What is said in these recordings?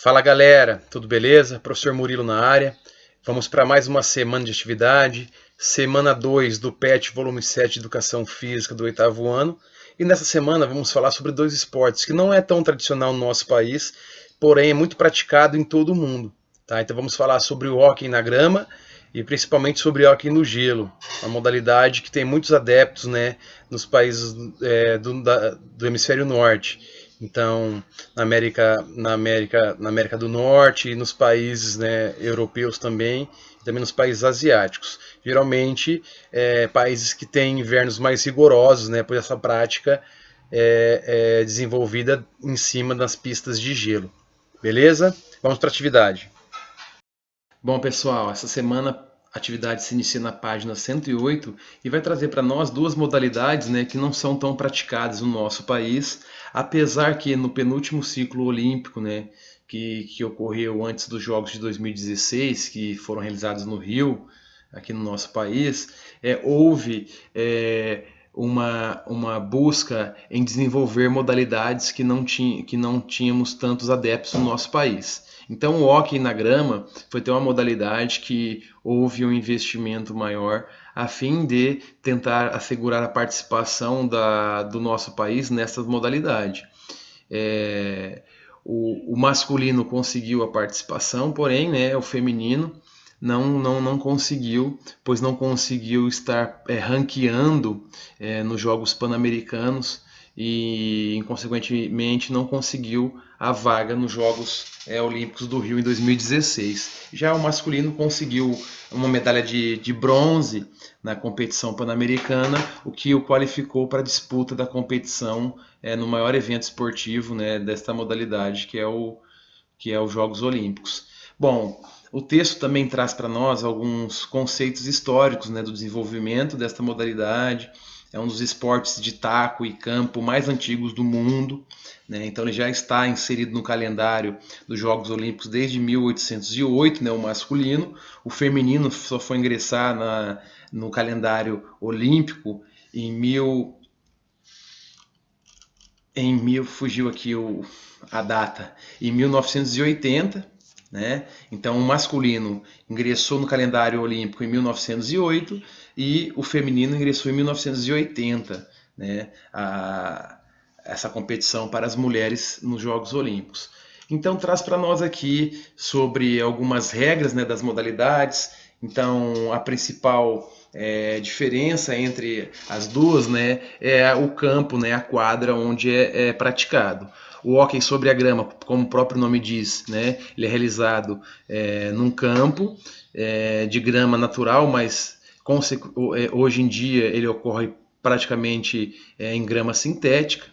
Fala galera, tudo beleza? Professor Murilo na área. Vamos para mais uma semana de atividade, semana 2 do PET volume 7 de Educação Física do oitavo ano. E nessa semana vamos falar sobre dois esportes que não é tão tradicional no nosso país, porém é muito praticado em todo o mundo. Tá? Então vamos falar sobre o hóquei na grama e principalmente sobre o hóquei no gelo, uma modalidade que tem muitos adeptos, né, nos países do hemisfério norte. Então, na América do Norte e nos países, né, europeus também, e também nos países asiáticos. Geralmente, países que têm invernos mais rigorosos, né, pois essa prática é desenvolvida em cima das pistas de gelo. Beleza? Vamos para a atividade. Bom, pessoal, essa semana a atividade se inicia na página 108 e vai trazer para nós duas modalidades, né, que não são tão praticadas no nosso país, apesar que no penúltimo ciclo olímpico, né, que ocorreu antes dos Jogos de 2016, que foram realizados no Rio, aqui no nosso país, houve uma busca em desenvolver modalidades que não tínhamos tantos adeptos no nosso país. Então, o hóquei na grama foi ter uma modalidade que houve um investimento maior a fim de tentar assegurar a participação do nosso país nessa modalidade. O masculino conseguiu a participação, porém, né, o feminino não conseguiu, pois não conseguiu estar ranqueando nos Jogos Pan-Americanos e, consequentemente, não conseguiu a vaga nos Jogos Olímpicos do Rio em 2016. Já o masculino conseguiu uma medalha de bronze na competição pan-americana, o que o qualificou para a disputa da competição no maior evento esportivo, né, desta modalidade, que é os Jogos Olímpicos. Bom, o texto também traz para nós alguns conceitos históricos, né, do desenvolvimento desta modalidade. É um dos esportes de taco e campo mais antigos do mundo, né? Então ele já está inserido no calendário dos Jogos Olímpicos desde 1808, né, o masculino. O feminino só foi ingressar no calendário olímpico fugiu aqui a data, em 1980, né? Então o masculino ingressou no calendário olímpico em 1908 e o feminino ingressou em 1980, né? Essa competição para as mulheres nos Jogos Olímpicos. Então traz para nós aqui sobre algumas regras, né, das modalidades. Então a principal diferença entre as duas, né, é o campo, né, a quadra onde é praticado. O hóquei sobre a grama, como o próprio nome diz, né, ele é realizado num campo de grama natural, mas hoje em dia ele ocorre praticamente em grama sintética.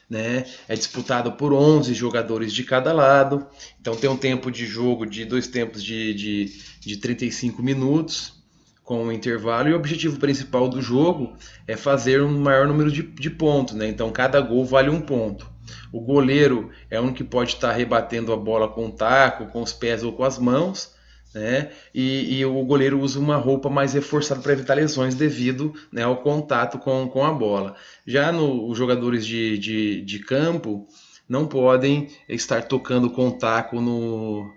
Né? É disputado por 11 jogadores de cada lado. Então tem um tempo de jogo de dois tempos de 35 minutos com um intervalo, e o objetivo principal do jogo é fazer um maior número de pontos, né? Então cada gol vale um ponto. O goleiro é um que pode estar rebatendo a bola com o taco, com os pés ou com as mãos, né? E o goleiro usa uma roupa mais reforçada para evitar lesões devido, né, ao contato com a bola. Já os jogadores de campo não podem estar tocando com o taco no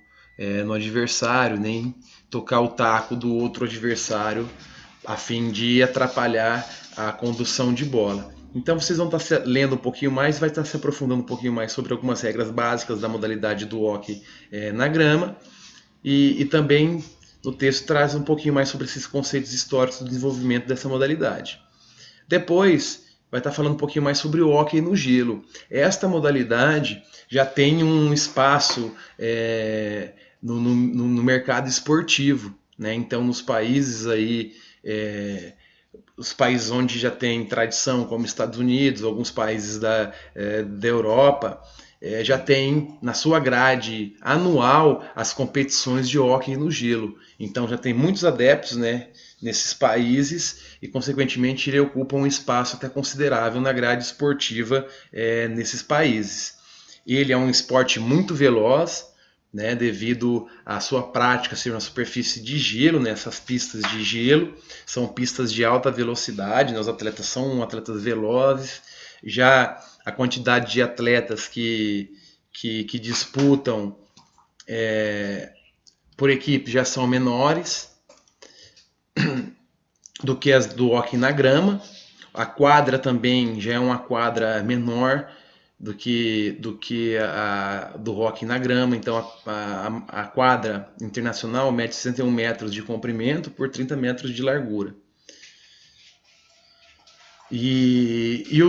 adversário, nem tocar o taco do outro adversário a fim de atrapalhar a condução de bola. Então vocês vão estar lendo um pouquinho mais, vai estar se aprofundando um pouquinho mais sobre algumas regras básicas da modalidade do hóquei na grama, e também o texto traz um pouquinho mais sobre esses conceitos históricos do desenvolvimento dessa modalidade. Depois vai estar falando um pouquinho mais sobre o hóquei no gelo. Esta modalidade já tem um espaço no mercado esportivo, né? Então, nos países aí, os países onde já tem tradição, como Estados Unidos, alguns países da Europa, já tem na sua grade anual as competições de hóquei no gelo. Então já tem muitos adeptos, né, nesses países, e consequentemente ele ocupa um espaço até considerável na grade esportiva nesses países. Ele é um esporte muito veloz, né, devido à sua prática ser uma superfície de gelo, né, essas pistas de gelo são pistas de alta velocidade, né, os atletas são atletas velozes. Já a quantidade de atletas que disputam por equipe já são menores do que as do hóquei na grama. A quadra também já é uma quadra menor do que a do hóquei na grama. Então a quadra internacional mede 61 metros de comprimento por 30 metros de largura. E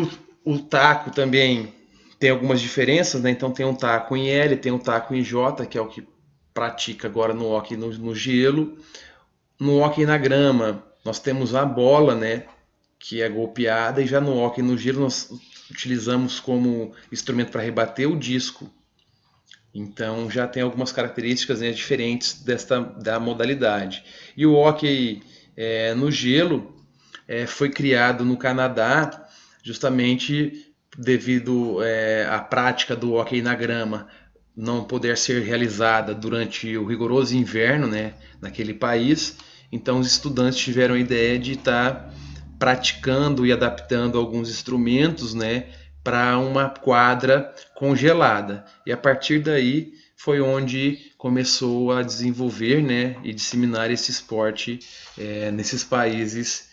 o taco também tem algumas diferenças, né? Então tem um taco em L, tem um taco em J, que é o que pratica agora no hóquei no gelo. No hóquei na grama, nós temos a bola, né, que é golpeada, e já no hóquei no gelo nós utilizamos como instrumento para rebater o disco. Então já tem algumas características, né, diferentes da modalidade. E o hóquei no gelo foi criado no Canadá justamente devido à prática do hóquei na grama não poder ser realizada durante o rigoroso inverno, né, naquele país. Então os estudantes tiveram a ideia de estar praticando e adaptando alguns instrumentos, né, para uma quadra congelada. E a partir daí foi onde começou a desenvolver, né, e disseminar esse esporte nesses países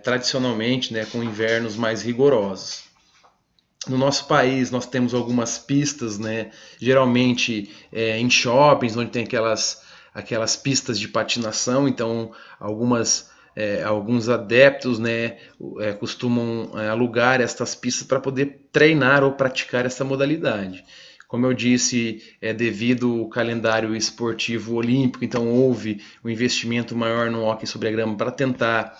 tradicionalmente, né, com invernos mais rigorosos. No nosso país nós temos algumas pistas, né, geralmente em shoppings, onde tem aquelas pistas de patinação. Então alguns adeptos, né, costumam alugar estas pistas para poder treinar ou praticar essa modalidade. Como eu disse, devido ao calendário esportivo olímpico, então houve um investimento maior no hóquei sobre a grama para tentar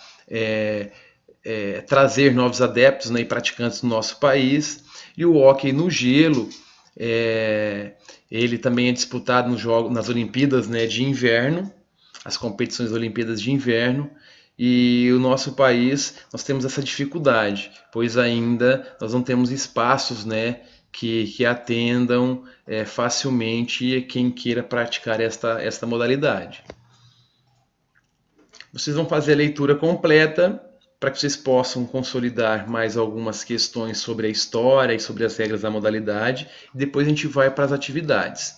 trazer novos adeptos, né, e praticantes no nosso país. E o hóquei no gelo, ele também é disputado nas Olimpíadas, né, de inverno, as competições Olimpíadas de inverno. E o nosso país, nós temos essa dificuldade, pois ainda nós não temos espaços, né, que atendam facilmente quem queira praticar esta modalidade. Vocês vão fazer a leitura completa para que vocês possam consolidar mais algumas questões sobre a história e sobre as regras da modalidade. E depois a gente vai para as atividades.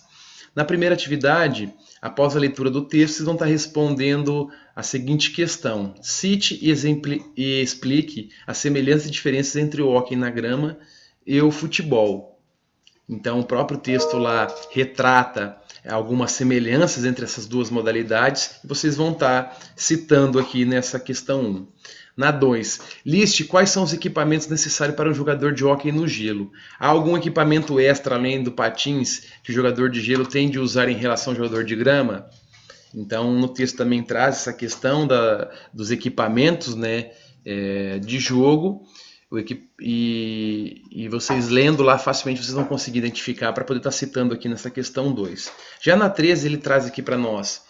Na primeira atividade, após a leitura do texto, vocês vão estar respondendo a seguinte questão: cite e explique as semelhanças e diferenças entre o hóquei na grama e o futebol. Então, o próprio texto lá retrata algumas semelhanças entre essas duas modalidades e vocês vão estar citando aqui nessa questão 1. Na 2, liste quais são os equipamentos necessários para um jogador de hóquei no gelo. Há algum equipamento extra além do patins que o jogador de gelo tem de usar em relação ao jogador de grama? Então, no texto também traz essa questão dos equipamentos, né, de jogo. E vocês lendo lá facilmente vocês vão conseguir identificar para poder estar citando aqui nessa questão 2. Já na 13 ele traz aqui para nós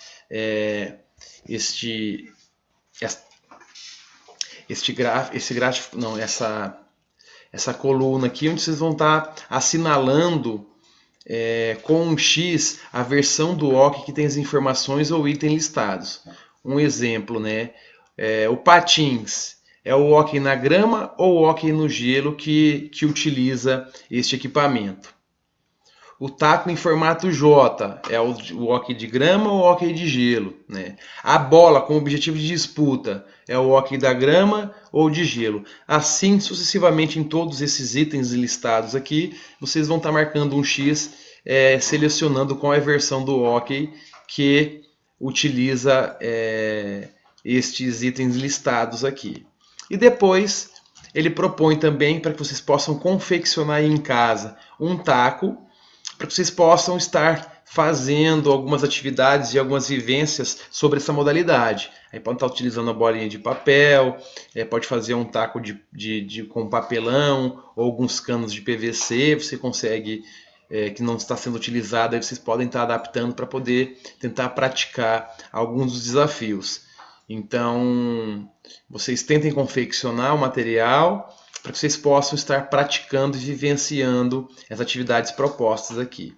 essa coluna aqui, onde vocês vão estar assinalando com um X a versão do hóquei que tem as informações ou itens listados. Um exemplo, né? O patins é o hóquei na grama ou o hóquei no gelo que utiliza este equipamento. O taco em formato J é o hóquei de grama ou o hóquei de gelo, né? A bola com objetivo de disputa é o hóquei da grama ou de gelo. Assim sucessivamente em todos esses itens listados aqui, vocês vão estar marcando um X, selecionando qual é a versão do hóquei que utiliza estes itens listados aqui. E depois ele propõe também para que vocês possam confeccionar em casa um taco, para que vocês possam estar fazendo algumas atividades e algumas vivências sobre essa modalidade. Aí pode estar utilizando a bolinha de papel, pode fazer um taco com papelão ou alguns canos de PVC, você consegue, que não está sendo utilizado, aí vocês podem estar adaptando para poder tentar praticar alguns dos desafios. Então, vocês tentem confeccionar o material para que vocês possam estar praticando e vivenciando as atividades propostas aqui.